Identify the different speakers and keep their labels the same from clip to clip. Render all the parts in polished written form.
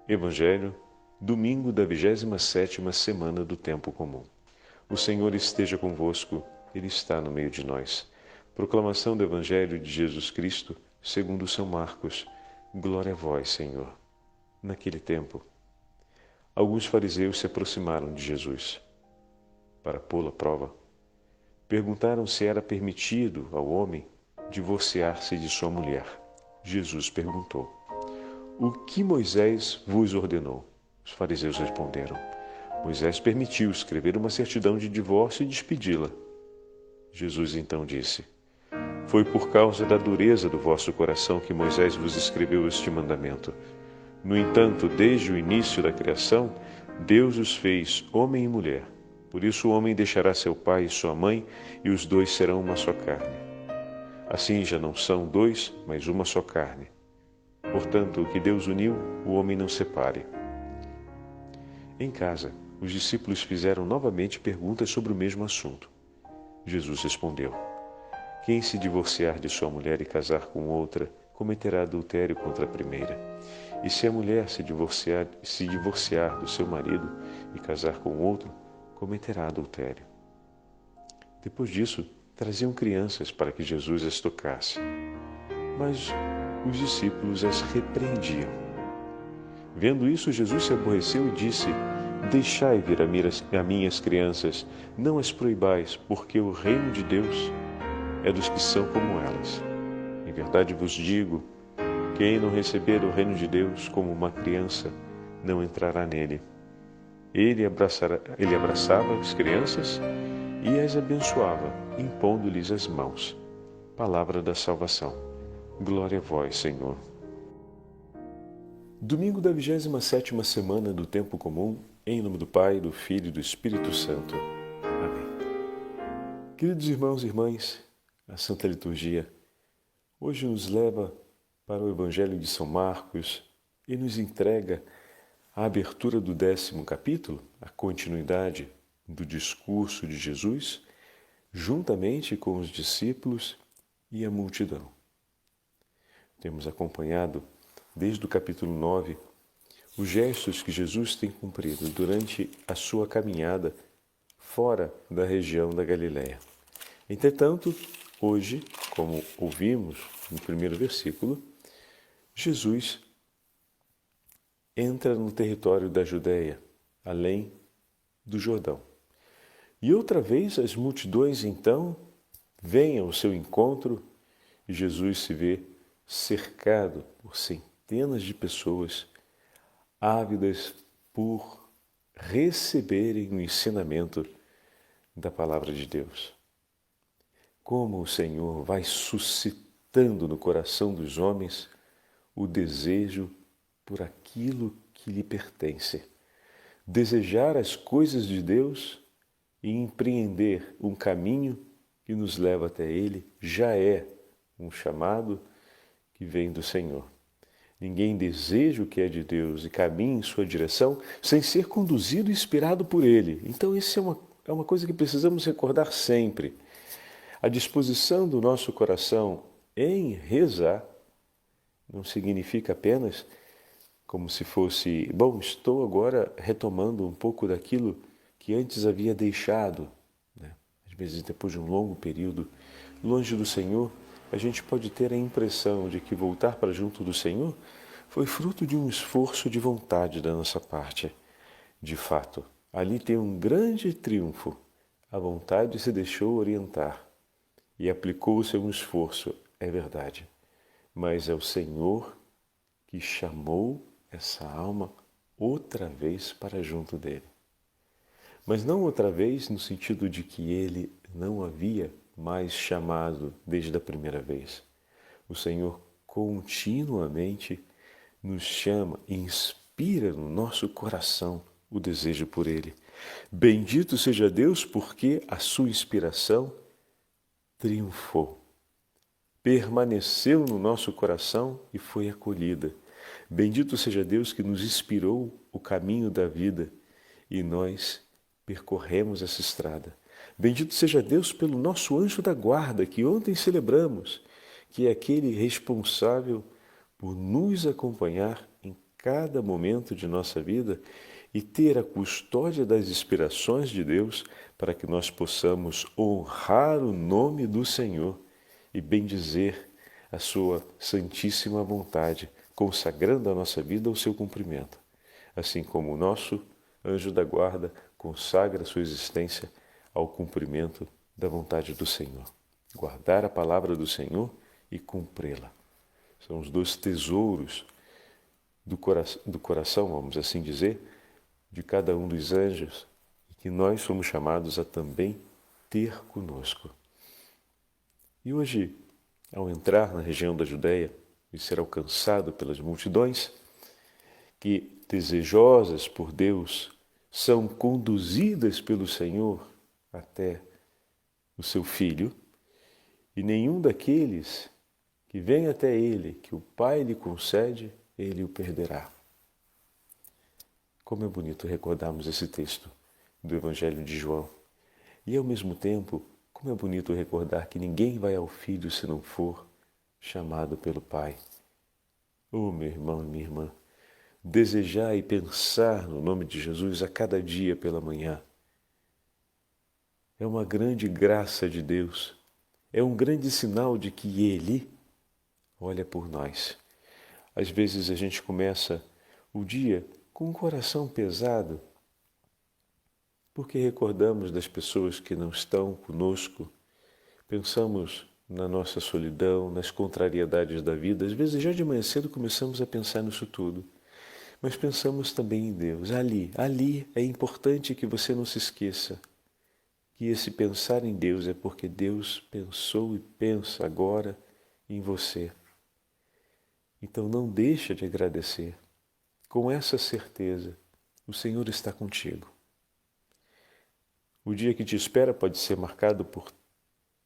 Speaker 1: Evangelho, domingo da 27ª semana do Tempo Comum. O Senhor esteja convosco, Ele está no meio de nós. Proclamação do Evangelho de Jesus Cristo, segundo São Marcos. Glória a vós, Senhor. Naquele tempo, alguns fariseus se aproximaram de Jesus. Para pô-lo à prova, perguntaram se era permitido ao homem divorciar-se de sua mulher. Jesus perguntou: O que Moisés vos ordenou? Os fariseus responderam: Moisés permitiu escrever uma certidão de divórcio e despedi-la. Jesus então disse: Foi por causa da dureza do vosso coração que Moisés vos escreveu este mandamento. No entanto, desde o início da criação, Deus os fez homem e mulher. Por isso o homem deixará seu pai e sua mãe, e os dois serão uma só carne. Assim já não são dois, mas uma só carne. Portanto, o que Deus uniu, o homem não separe. Em casa, os discípulos fizeram novamente perguntas sobre o mesmo assunto. Jesus respondeu: Quem se divorciar de sua mulher e casar com outra, cometerá adultério contra a primeira. E se a mulher se divorciar do seu marido e casar com outro, cometerá adultério. Depois disso, traziam crianças para que Jesus as tocasse. Mas os discípulos as repreendiam. Vendo isso, Jesus se aborreceu e disse: Deixai vir a minhas crianças, não as proibais, porque o reino de Deus é dos que são como elas. Em verdade vos digo, quem não receber o reino de Deus como uma criança, não entrará nele. Ele abraçava as crianças e as abençoava, impondo-lhes as mãos. Palavra da salvação. Glória a vós, Senhor. Domingo da 27ª semana do Tempo Comum, em nome do Pai, do Filho e do Espírito Santo. Amém. Queridos irmãos e irmãs, a Santa Liturgia hoje nos leva para o Evangelho de São Marcos e nos entrega a abertura do 10º capítulo, a continuidade do discurso de Jesus, juntamente com os discípulos e a multidão. Temos acompanhado, desde o capítulo 9, os gestos que Jesus tem cumprido durante a sua caminhada fora da região da Galileia. Entretanto, hoje, como ouvimos no primeiro versículo, Jesus entra no território da Judéia, além do Jordão. E outra vez as multidões, então, vêm ao seu encontro e Jesus se vê cercado por centenas de pessoas ávidas por receberem o ensinamento da palavra de Deus. Como o Senhor vai suscitando no coração dos homens o desejo por aquilo que lhe pertence. Desejar as coisas de Deus e empreender um caminho que nos leva até Ele já é um chamado que vem do Senhor. Ninguém deseja o que é de Deus e caminha em sua direção sem ser conduzido e inspirado por Ele. Então isso é uma coisa que precisamos recordar sempre. A disposição do nosso coração em rezar não significa apenas como se fosse, estou agora retomando um pouco daquilo que antes havia deixado. Às vezes, depois de um longo período longe do Senhor, a gente pode ter a impressão de que voltar para junto do Senhor foi fruto de um esforço de vontade da nossa parte. De fato, ali tem um grande triunfo. A vontade se deixou orientar e aplicou o seu esforço, é verdade. Mas é o Senhor que chamou essa alma outra vez para junto dele. Mas não outra vez no sentido de que ele não havia mais chamado desde a primeira vez. O Senhor continuamente nos chama e inspira no nosso coração o desejo por Ele. Bendito seja Deus porque a sua inspiração triunfou. Permaneceu no nosso coração e foi acolhida. Bendito seja Deus que nos inspirou o caminho da vida e nós percorremos essa estrada. Bendito seja Deus pelo nosso anjo da guarda que ontem celebramos, que é aquele responsável por nos acompanhar em cada momento de nossa vida e ter a custódia das inspirações de Deus para que nós possamos honrar o nome do Senhor e bendizer a sua santíssima vontade, consagrando a nossa vida ao seu cumprimento. Assim como o nosso anjo da guarda consagra a sua existência ao cumprimento da vontade do Senhor. Guardar a palavra do Senhor e cumpri-la. São os dois tesouros do coração, vamos assim dizer, de cada um dos anjos, e que nós somos chamados a também ter conosco. E hoje, ao entrar na região da Judéia e ser alcançado pelas multidões, que, desejosas por Deus, são conduzidas pelo Senhor até o seu Filho, e nenhum daqueles que vem até Ele, que o Pai lhe concede, Ele o perderá. Como é bonito recordarmos esse texto do Evangelho de João. E, ao mesmo tempo, como é bonito recordar que ninguém vai ao Filho se não for chamado pelo Pai. Oh, meu irmão e minha irmã, desejar e pensar no nome de Jesus a cada dia pela manhã é uma grande graça de Deus, é um grande sinal de que Ele olha por nós. Às vezes a gente começa o dia com o coração pesado, porque recordamos das pessoas que não estão conosco, pensamos na nossa solidão, nas contrariedades da vida. Às vezes já de manhã cedo começamos a pensar nisso tudo. Mas pensamos também em Deus. Ali é importante que você não se esqueça que esse pensar em Deus é porque Deus pensou e pensa agora em você. Então não deixa de agradecer. Com essa certeza, o Senhor está contigo. O dia que te espera pode ser marcado por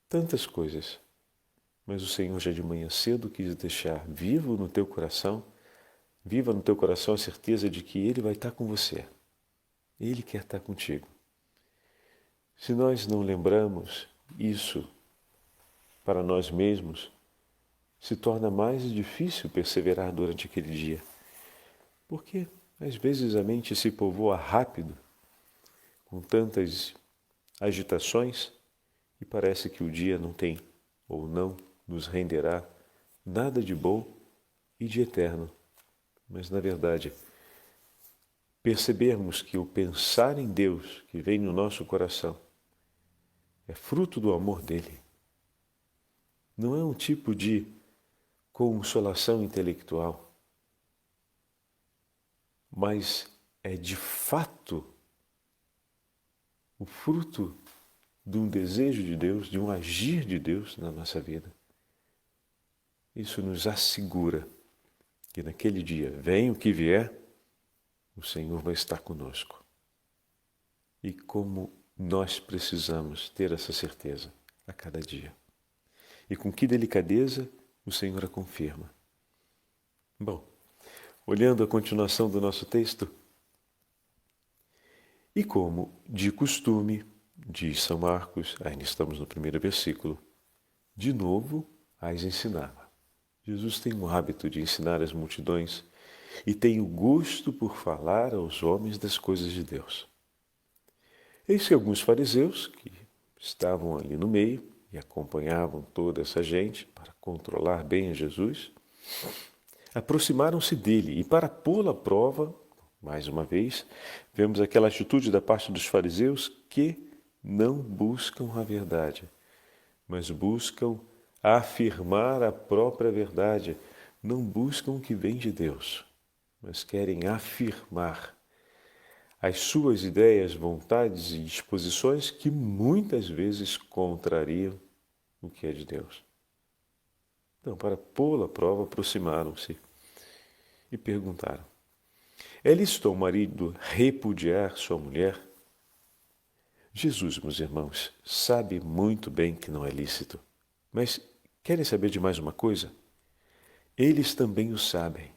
Speaker 1: tantas coisas, mas o Senhor já de manhã cedo quis deixar viva no teu coração a certeza de que Ele vai estar com você. Ele quer estar contigo. Se nós não lembramos isso para nós mesmos, se torna mais difícil perseverar durante aquele dia. Porque, às vezes, a mente se povoa rápido, com tantas agitações, e parece que o dia não tem, ou não, nos renderá nada de bom e de eterno. Mas, na verdade, percebermos que o pensar em Deus que vem no nosso coração é fruto do amor dele. Não é um tipo de consolação intelectual, mas é de fato o fruto de um desejo de Deus, de um agir de Deus na nossa vida. Isso nos assegura que naquele dia, venha o que vier, o Senhor vai estar conosco. E como nós precisamos ter essa certeza a cada dia. E com que delicadeza o Senhor a confirma. Bom, olhando a continuação do nosso texto, e como de costume, diz São Marcos, ainda estamos no primeiro versículo, de novo as ensinava. Jesus tem o hábito de ensinar as multidões e tem o gosto por falar aos homens das coisas de Deus. Eis que alguns fariseus, que estavam ali no meio e acompanhavam toda essa gente para controlar bem a Jesus, aproximaram-se dele e, para pô-lo à prova, mais uma vez, vemos aquela atitude da parte dos fariseus que não buscam a verdade, mas buscam afirmar a própria verdade, não buscam o que vem de Deus, mas querem afirmar as suas ideias, vontades e disposições que muitas vezes contrariam o que é de Deus. Então, para pô-lo à prova, aproximaram-se e perguntaram: é lícito ao marido repudiar sua mulher? Jesus, meus irmãos, sabe muito bem que não é lícito. Mas querem saber de mais uma coisa? Eles também o sabem.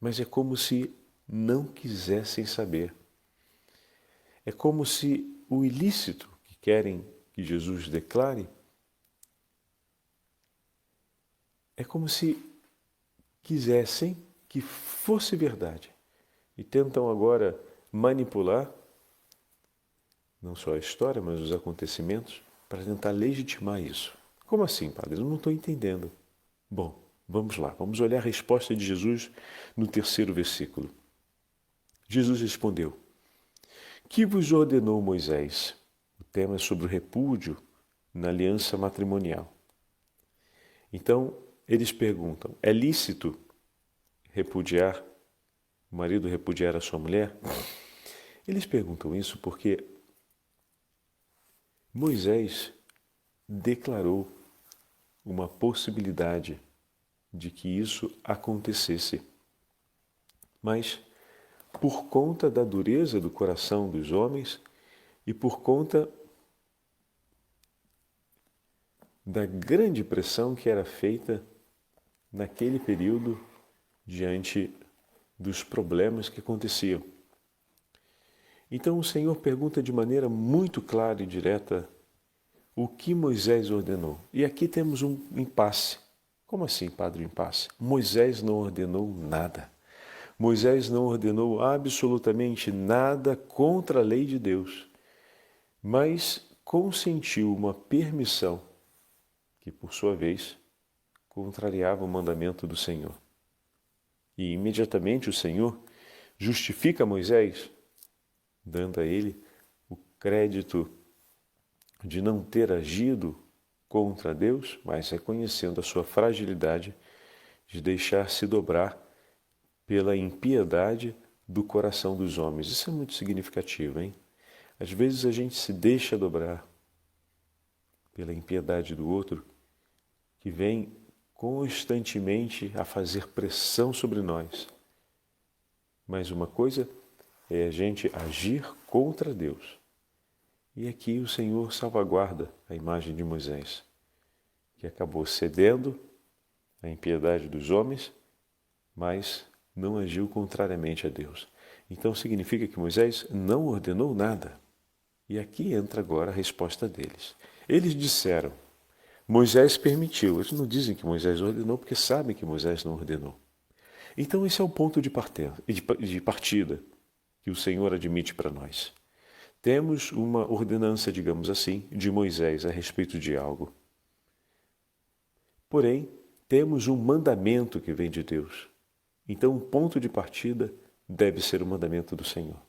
Speaker 1: Mas é como se não quisessem saber. É como se o ilícito que querem que Jesus declare é como se quisessem que fosse verdade. E tentam agora manipular não só a história, mas os acontecimentos para tentar legitimar isso. Como assim, padre? Eu não estou entendendo. Bom, vamos lá. Vamos olhar a resposta de Jesus no 3º versículo. Jesus respondeu: Que vos ordenou Moisés? O tema é sobre o repúdio na aliança matrimonial. Então, eles perguntam: é lícito repudiar, o marido repudiar a sua mulher? Eles perguntam isso porque Moisés declarou uma possibilidade de que isso acontecesse. Mas, por conta da dureza do coração dos homens e por conta da grande pressão que era feita naquele período diante dos problemas que aconteciam. Então o Senhor pergunta de maneira muito clara e direta o que Moisés ordenou. E aqui temos um impasse. Como assim, padre, impasse? Moisés não ordenou nada. Moisés não ordenou absolutamente nada contra a lei de Deus, mas consentiu uma permissão que, por sua vez, contrariava o mandamento do Senhor. E imediatamente o Senhor justifica Moisés, dando a ele o crédito de não ter agido contra Deus, mas reconhecendo a sua fragilidade de deixar-se dobrar pela impiedade do coração dos homens. Isso é muito significativo, hein? Às vezes a gente se deixa dobrar pela impiedade do outro, que vem constantemente a fazer pressão sobre nós. Mas uma coisa é a gente agir contra Deus. E aqui o Senhor salvaguarda a imagem de Moisés, que acabou cedendo à impiedade dos homens, mas não agiu contrariamente a Deus. Então significa que Moisés não ordenou nada. E aqui entra agora a resposta deles. Eles disseram: Moisés permitiu. Eles não dizem que Moisés ordenou porque sabem que Moisés não ordenou. Então esse é o ponto de partida que o Senhor admite para nós. Temos uma ordenança, digamos assim, de Moisés a respeito de algo. Porém, temos um mandamento que vem de Deus. Então o ponto de partida deve ser o mandamento do Senhor.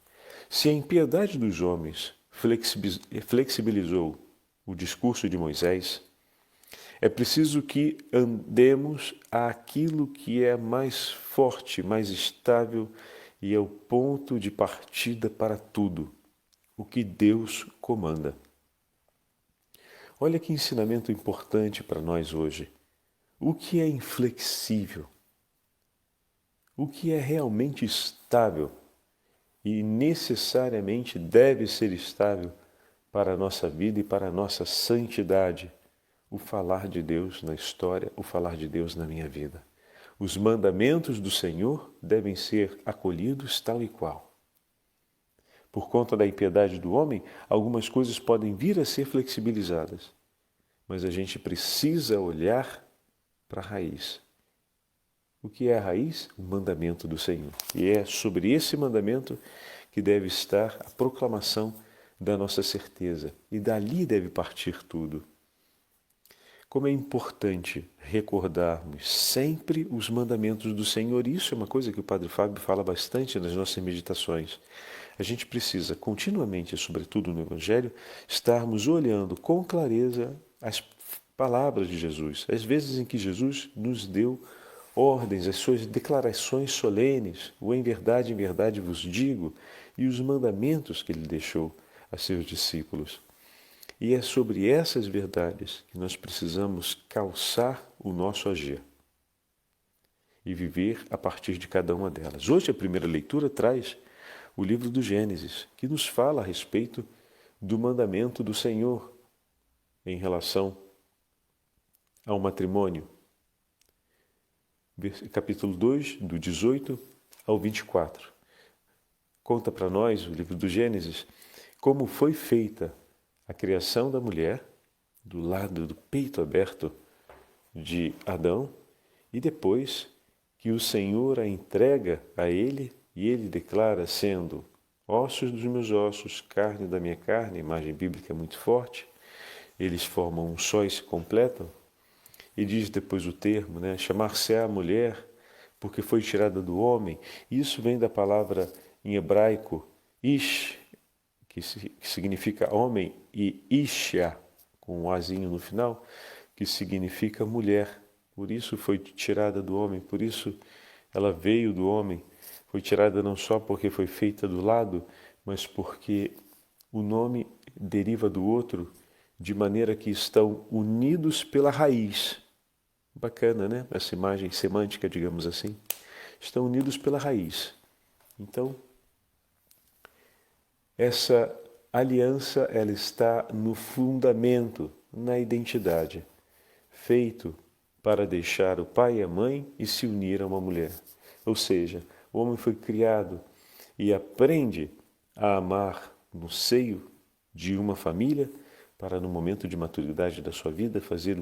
Speaker 1: Se a impiedade dos homens flexibilizou o discurso de Moisés, é preciso que andemos àquilo que é mais forte, mais estável e é o ponto de partida para tudo, o que Deus comanda. Olha que ensinamento importante para nós hoje. O que é inflexível? O que é realmente estável e necessariamente deve ser estável para a nossa vida e para a nossa santidade? O falar de Deus na história, o falar de Deus na minha vida. Os mandamentos do Senhor devem ser acolhidos tal e qual. Por conta da impiedade do homem, algumas coisas podem vir a ser flexibilizadas, mas a gente precisa olhar para a raiz. O que é a raiz? O mandamento do Senhor. E é sobre esse mandamento que deve estar a proclamação da nossa certeza. E dali deve partir tudo. Como é importante recordarmos sempre os mandamentos do Senhor. Isso é uma coisa que o Padre Fábio fala bastante nas nossas meditações. A gente precisa continuamente, sobretudo no Evangelho, estarmos olhando com clareza as palavras de Jesus. As vezes em que Jesus nos deu ordens, as suas declarações solenes, o em verdade vos digo, e os mandamentos que ele deixou a seus discípulos. E é sobre essas verdades que nós precisamos calçar o nosso agir e viver a partir de cada uma delas. Hoje a primeira leitura traz o livro do Gênesis, que nos fala a respeito do mandamento do Senhor em relação ao matrimônio. Capítulo 2, do 18 ao 24. Conta para nós, o livro do Gênesis, como foi feita a criação da mulher do lado do peito aberto de Adão e depois que o Senhor a entrega a ele e ele declara sendo ossos dos meus ossos, carne da minha carne, imagem bíblica muito forte, eles formam um só e se completam. E diz depois o termo, né, chamar-se-á mulher, porque foi tirada do homem. Isso vem da palavra em hebraico, ish, que significa homem, e isha, com um azinho no final, que significa mulher. Por isso foi tirada do homem, por isso ela veio do homem. Foi tirada não só porque foi feita do lado, mas porque o nome deriva do outro, de maneira que estão unidos pela raiz. Bacana, né? Essa imagem semântica, digamos assim. Estão unidos pela raiz. Então, essa aliança, ela está no fundamento, na identidade, feito para deixar o pai e a mãe e se unir a uma mulher. Ou seja, o homem foi criado e aprende a amar no seio de uma família para, no momento de maturidade da sua vida, fazer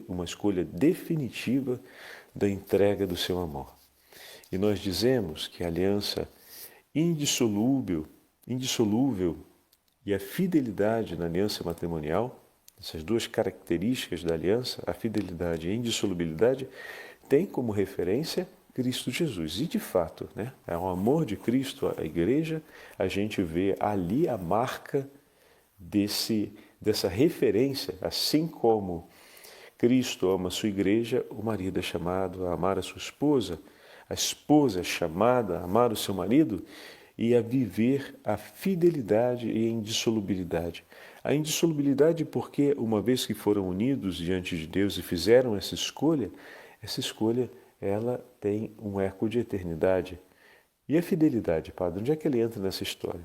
Speaker 1: uma escolha definitiva da entrega do seu amor. E nós dizemos que a aliança indissolúvel e a fidelidade na aliança matrimonial, essas duas características da aliança, a fidelidade e a indissolubilidade, tem como referência Cristo Jesus. E de fato, né, é o amor de Cristo à igreja, a gente vê ali a marca dessa referência, assim como Cristo ama a sua igreja, o marido é chamado a amar a sua esposa, a esposa é chamada a amar o seu marido e a viver a fidelidade e a indissolubilidade. A indissolubilidade porque, uma vez que foram unidos diante de Deus e fizeram essa escolha ela tem um eco de eternidade. E a fidelidade, padre, onde é que ele entra nessa história?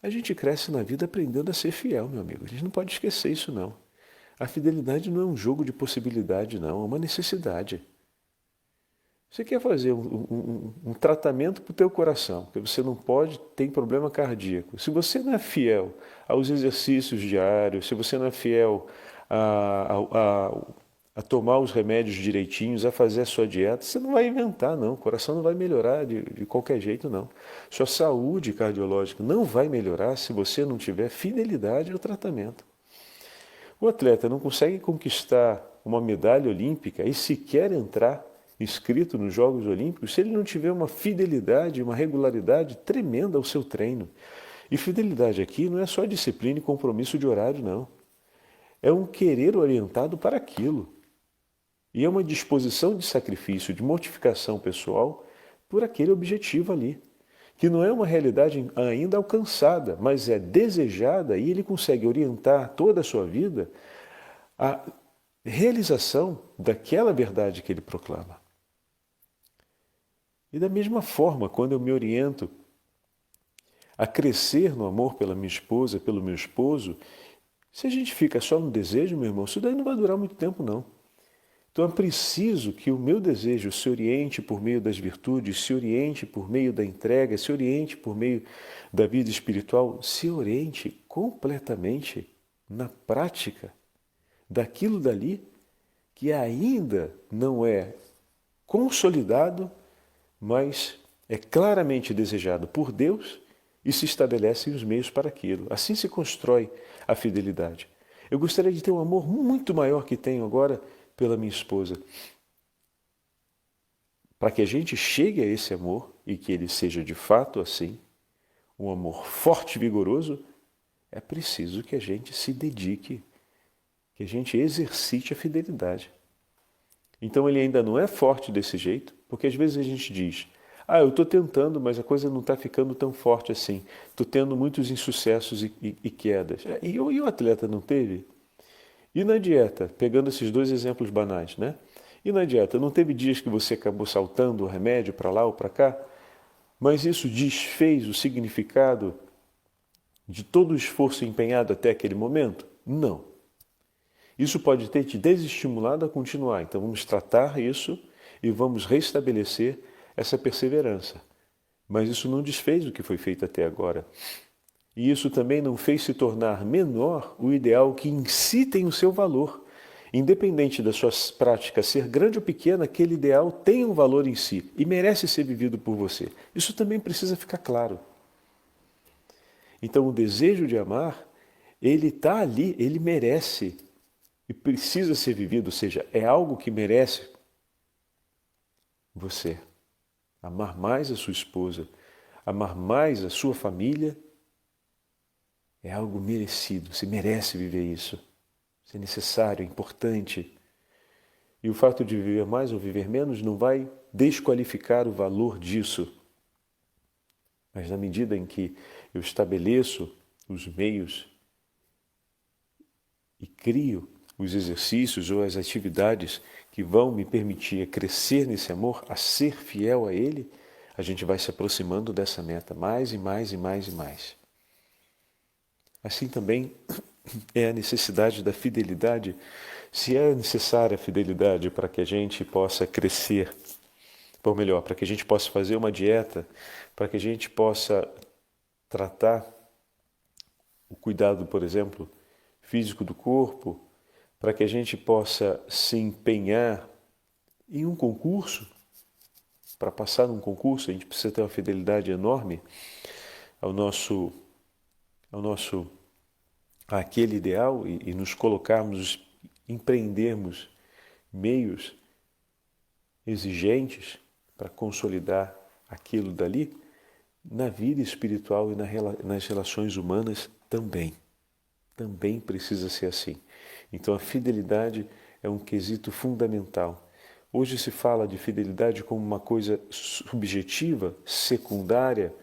Speaker 1: A gente cresce na vida aprendendo a ser fiel, meu amigo. A gente não pode esquecer isso, não. A fidelidade não é um jogo de possibilidade, não. É uma necessidade. Você quer fazer um tratamento para o teu coração, porque você não pode, tem problema cardíaco. Se você não é fiel aos exercícios diários, se você não é fiel a tomar os remédios direitinhos, a fazer a sua dieta, você não vai inventar, não. O coração não vai melhorar de qualquer jeito, não. Sua saúde cardiológica não vai melhorar se você não tiver fidelidade ao tratamento. O atleta não consegue conquistar uma medalha olímpica e sequer entrar inscrito nos Jogos Olímpicos se ele não tiver uma fidelidade, uma regularidade tremenda ao seu treino. E fidelidade aqui não é só disciplina e compromisso de horário, não. É um querer orientado para aquilo. E é uma disposição de sacrifício, de mortificação pessoal por aquele objetivo ali, que não é uma realidade ainda alcançada, mas é desejada e ele consegue orientar toda a sua vida à realização daquela verdade que ele proclama. E da mesma forma, quando eu me oriento a crescer no amor pela minha esposa, pelo meu esposo, se a gente fica só no desejo, meu irmão, isso daí não vai durar muito tempo, não. Então é preciso que o meu desejo se oriente por meio das virtudes, se oriente por meio da entrega, se oriente por meio da vida espiritual, se oriente completamente na prática daquilo dali que ainda não é consolidado, mas é claramente desejado por Deus e se estabelecem os meios para aquilo. Assim se constrói a fidelidade. Eu gostaria de ter um amor muito maior que tenho agora pela minha esposa. Para que a gente chegue a esse amor e que ele seja de fato assim, um amor forte e vigoroso, é preciso que a gente se dedique, que a gente exercite a fidelidade. Então ele ainda não é forte desse jeito, porque às vezes a gente diz, eu estou tentando, mas a coisa não está ficando tão forte assim. Estou tendo muitos insucessos e quedas. E o atleta não teve? E na dieta, pegando esses dois exemplos banais, né? E na dieta, não teve dias que você acabou saltando o remédio para lá ou para cá? Mas isso desfez o significado de todo o esforço empenhado até aquele momento? Não. Isso pode ter te desestimulado a continuar. Então vamos tratar isso e vamos restabelecer essa perseverança. Mas isso não desfez o que foi feito até agora. E isso também não fez se tornar menor o ideal que em si tem o seu valor Independente da sua prática ser grande ou pequena, aquele ideal tem um valor em si e merece ser vivido por você. Isso também precisa ficar claro. Então, o desejo de amar, ele está ali, ele merece e precisa ser vivido, ou seja, é algo que merece você amar mais a sua esposa, amar mais a sua família, é algo merecido, você merece viver isso. Isso é necessário, é importante. E o fato de viver mais ou viver menos não vai desqualificar o valor disso. Mas na medida em que eu estabeleço os meios e crio os exercícios ou as atividades que vão me permitir crescer nesse amor, a ser fiel a Ele, a gente vai se aproximando dessa meta mais e mais e mais e mais. Assim também é a necessidade da fidelidade. Se é necessária a fidelidade para que a gente possa crescer, ou melhor, para que a gente possa fazer uma dieta, para que a gente possa tratar o cuidado, por exemplo, físico do corpo, para que a gente possa se empenhar em um concurso, para passar num concurso, a gente precisa ter uma fidelidade enorme àquele ideal e nos colocarmos, empreendermos meios exigentes para consolidar aquilo dali, na vida espiritual e nas relações humanas também. Também precisa ser assim. Então a fidelidade é um quesito fundamental. Hoje se fala de fidelidade como uma coisa subjetiva, secundária,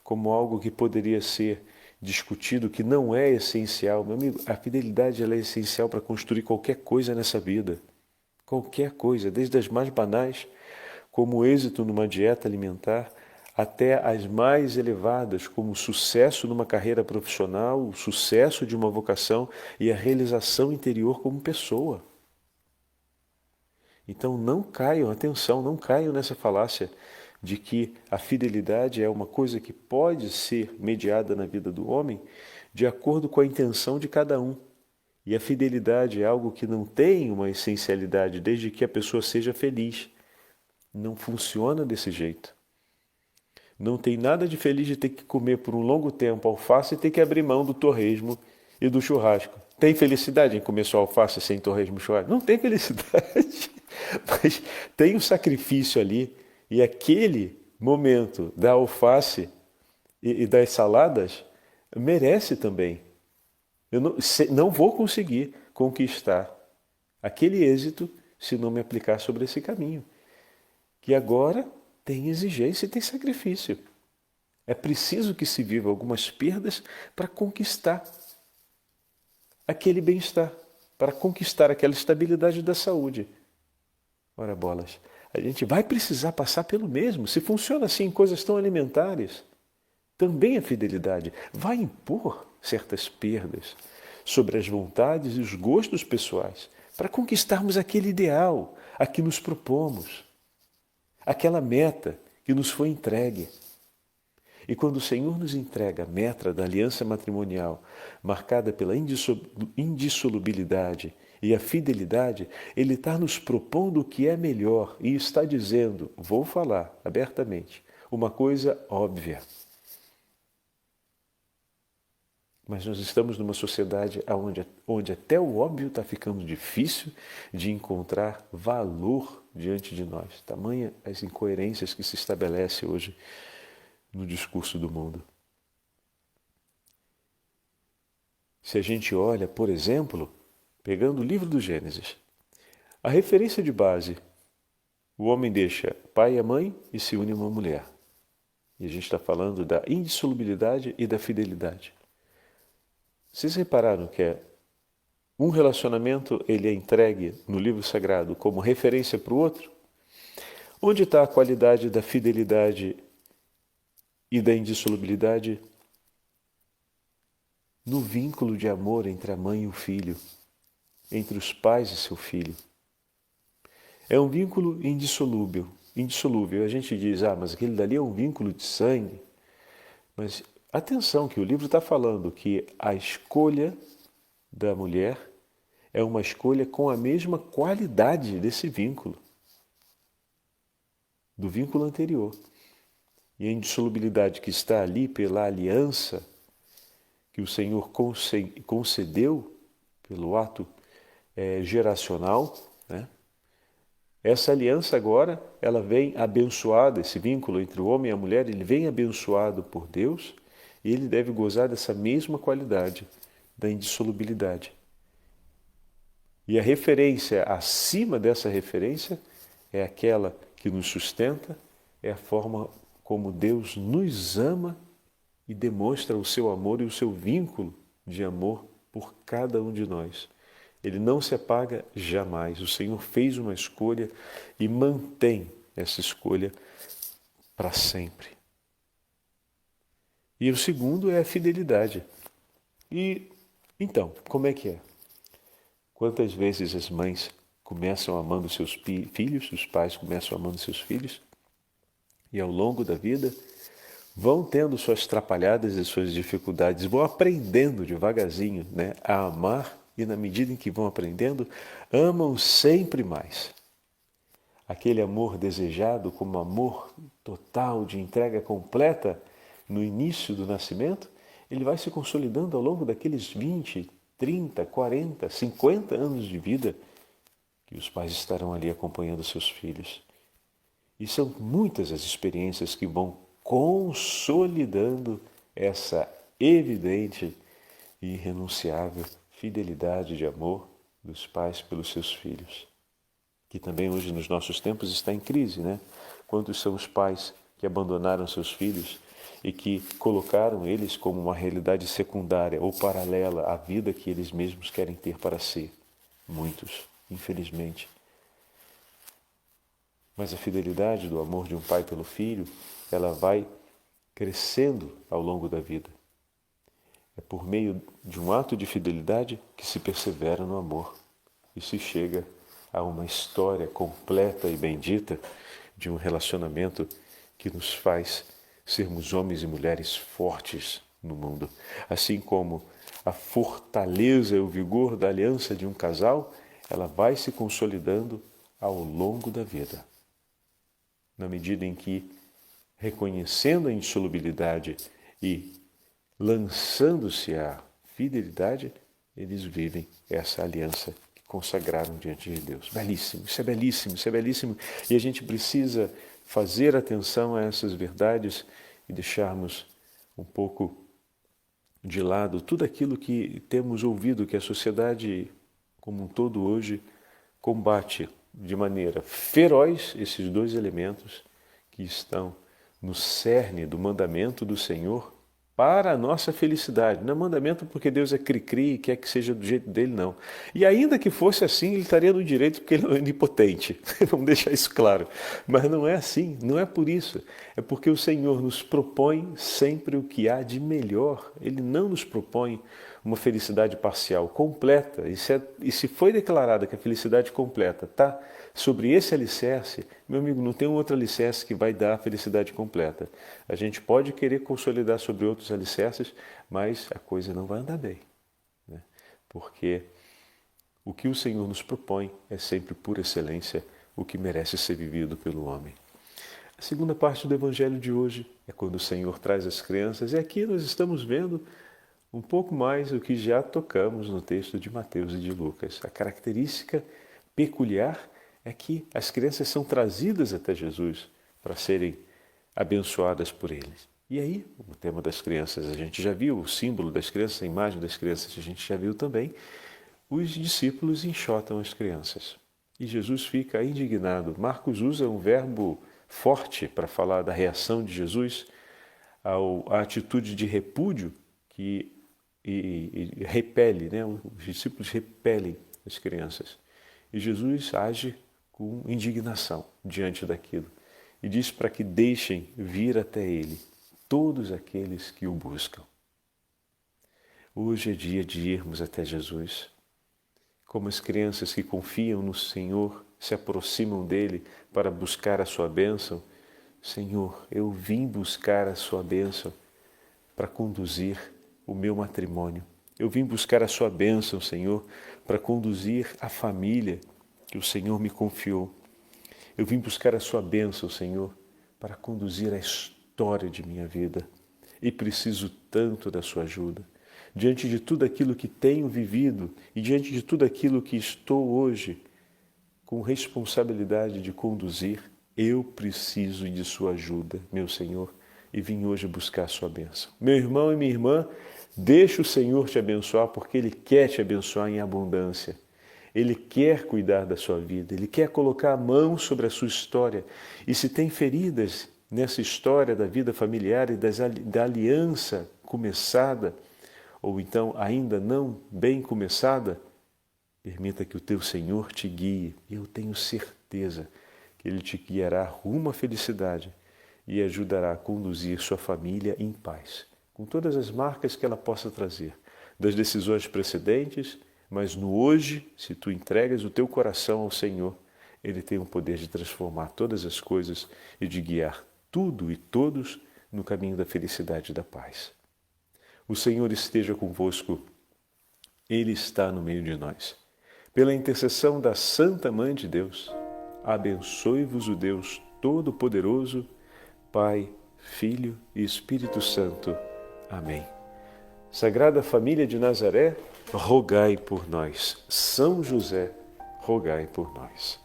Speaker 1: como algo que poderia ser discutido, que não é essencial. Meu amigo, a fidelidade ela é essencial para construir qualquer coisa nessa vida. Qualquer coisa, desde as mais banais, como o êxito numa dieta alimentar, até as mais elevadas, como o sucesso numa carreira profissional, o sucesso de uma vocação e a realização interior como pessoa. Então não caiam, atenção, não caiam nessa falácia de que a fidelidade é uma coisa que pode ser mediada na vida do homem de acordo com a intenção de cada um. E a fidelidade é algo que não tem uma essencialidade desde que a pessoa seja feliz. Não funciona desse jeito. Não tem nada de feliz de ter que comer por um longo tempo alface e ter que abrir mão do torresmo e do churrasco. Tem felicidade em comer só alface sem torresmo e churrasco? Não tem felicidade. Mas tem um sacrifício ali e aquele momento da alface e das saladas merece também. Eu não vou conseguir conquistar aquele êxito se não me aplicar sobre esse caminho. Que agora tem exigência e tem sacrifício. É preciso que se viva algumas perdas para conquistar aquele bem-estar, para conquistar aquela estabilidade da saúde. Ora bolas, a gente vai precisar passar pelo mesmo. Se funciona assim em coisas tão elementares, também a fidelidade vai impor certas perdas sobre as vontades e os gostos pessoais para conquistarmos aquele ideal a que nos propomos, aquela meta que nos foi entregue. E quando o Senhor nos entrega a meta da aliança matrimonial, marcada pela indissolubilidade e a fidelidade, Ele está nos propondo o que é melhor e está dizendo, vou falar abertamente, uma coisa óbvia. Mas nós estamos numa sociedade onde até o óbvio está ficando difícil de encontrar valor diante de nós. Tamanha as incoerências que se estabelecem hoje no discurso do mundo. Se a gente olha, por exemplo, pegando o livro do Gênesis, a referência de base, o homem deixa pai e a mãe e se une a uma mulher. E a gente está falando da indissolubilidade e da fidelidade. Vocês repararam que um relacionamento ele é entregue no livro sagrado como referência para o outro? Onde está a qualidade da fidelidade e da indissolubilidade? No vínculo de amor entre a mãe e o filho, entre os pais e seu filho. É um vínculo indissolúvel. A gente diz, mas aquele dali é um vínculo de sangue. Mas atenção que o livro está falando que a escolha da mulher é uma escolha com a mesma qualidade desse vínculo, do vínculo anterior. E a indissolubilidade que está ali pela aliança que o Senhor concedeu pelo ato geracional, né? Essa aliança agora, ela vem abençoada, esse vínculo entre o homem e a mulher, ele vem abençoado por Deus e ele deve gozar dessa mesma qualidade da indissolubilidade. E a referência acima dessa referência é aquela que nos sustenta, é a forma como Deus nos ama e demonstra o seu amor e o seu vínculo de amor por cada um de nós. Ele não se apaga jamais. O Senhor fez uma escolha e mantém essa escolha para sempre. E o segundo é a fidelidade. E então, como é que é? Quantas vezes as mães começam amando seus filhos, os pais começam amando seus filhos, e ao longo da vida vão tendo suas trapalhadas e suas dificuldades, vão aprendendo devagarzinho, né, a amar, e na medida em que vão aprendendo, amam sempre mais. Aquele amor desejado como amor total, de entrega completa no início do nascimento, ele vai se consolidando ao longo daqueles 20, 30, 40, 50 anos de vida que os pais estarão ali acompanhando seus filhos. E são muitas as experiências que vão consolidando essa evidente e irrenunciável fidelidade de amor dos pais pelos seus filhos, que também hoje nos nossos tempos está em crise, né? Quantos são os pais que abandonaram seus filhos e que colocaram eles como uma realidade secundária ou paralela à vida que eles mesmos querem ter para si? Muitos, infelizmente. Mas a fidelidade do amor de um pai pelo filho, ela vai crescendo ao longo da vida. É por meio de um ato de fidelidade que se persevera no amor e se chega a uma história completa e bendita de um relacionamento que nos faz sermos homens e mulheres fortes no mundo. Assim como a fortaleza e o vigor da aliança de um casal, ela vai se consolidando ao longo da vida. Na medida em que, reconhecendo a indissolubilidade e lançando-se à fidelidade, eles vivem essa aliança que consagraram diante de Deus. Belíssimo, isso é belíssimo, isso é belíssimo. E a gente precisa fazer atenção a essas verdades e deixarmos um pouco de lado tudo aquilo que temos ouvido que a sociedade como um todo hoje combate de maneira feroz esses dois elementos que estão no cerne do mandamento do Senhor para a nossa felicidade. Não é mandamento porque Deus é cri-cri e quer que seja do jeito dele, não. E ainda que fosse assim, ele estaria no direito porque ele é onipotente. Vamos deixar isso claro. Mas não é assim, não é por isso. É porque o Senhor nos propõe sempre o que há de melhor. Ele não nos propõe uma felicidade parcial, completa. E se foi declarada que a felicidade completa está sobre esse alicerce, meu amigo, não tem um outro alicerce que vai dar a felicidade completa. A gente pode querer consolidar sobre outros alicerces, mas a coisa não vai andar bem, né? Porque o que o Senhor nos propõe é sempre, por excelência, o que merece ser vivido pelo homem. A segunda parte do Evangelho de hoje é quando o Senhor traz as crianças, e aqui nós estamos vendo um pouco mais do que já tocamos no texto de Mateus e de Lucas. A característica peculiar é que as crianças são trazidas até Jesus para serem abençoadas por ele. E aí, o tema das crianças, a gente já viu, o símbolo das crianças, a imagem das crianças, a gente já viu também. Os discípulos enxotam as crianças. E Jesus fica indignado. Marcos usa um verbo forte para falar da reação de Jesus à atitude de repúdio que e repele, né? Os discípulos repelem as crianças. E Jesus age com indignação diante daquilo e diz para que deixem vir até ele todos aqueles que o buscam. Hoje é dia de irmos até Jesus. Como as crianças que confiam no Senhor se aproximam dele para buscar a sua bênção. Senhor, eu vim buscar a sua bênção para conduzir o meu matrimônio. Eu vim buscar a sua bênção, Senhor, para conduzir a família que o Senhor me confiou. Eu vim buscar a sua bênção, Senhor, para conduzir a história de minha vida. E preciso tanto da sua ajuda. Diante de tudo aquilo que tenho vivido e diante de tudo aquilo que estou hoje com responsabilidade de conduzir, eu preciso de sua ajuda, meu Senhor, e vim hoje buscar a sua bênção. Meu irmão e minha irmã, deixa o Senhor te abençoar, porque Ele quer te abençoar em abundância. Ele quer cuidar da sua vida, Ele quer colocar a mão sobre a sua história. E se tem feridas nessa história da vida familiar e da aliança começada, ou então ainda não bem começada, permita que o teu Senhor te guie. E eu tenho certeza que Ele te guiará rumo à felicidade e ajudará a conduzir sua família em paz, com todas as marcas que ela possa trazer, das decisões precedentes, mas no hoje, se tu entregas o teu coração ao Senhor, Ele tem o poder de transformar todas as coisas e de guiar tudo e todos no caminho da felicidade e da paz. O Senhor esteja convosco, Ele está no meio de nós. Pela intercessão da Santa Mãe de Deus, abençoe-vos o Deus Todo-Poderoso, Pai, Filho e Espírito Santo. Amém. Sagrada Família de Nazaré, rogai por nós. São José, rogai por nós.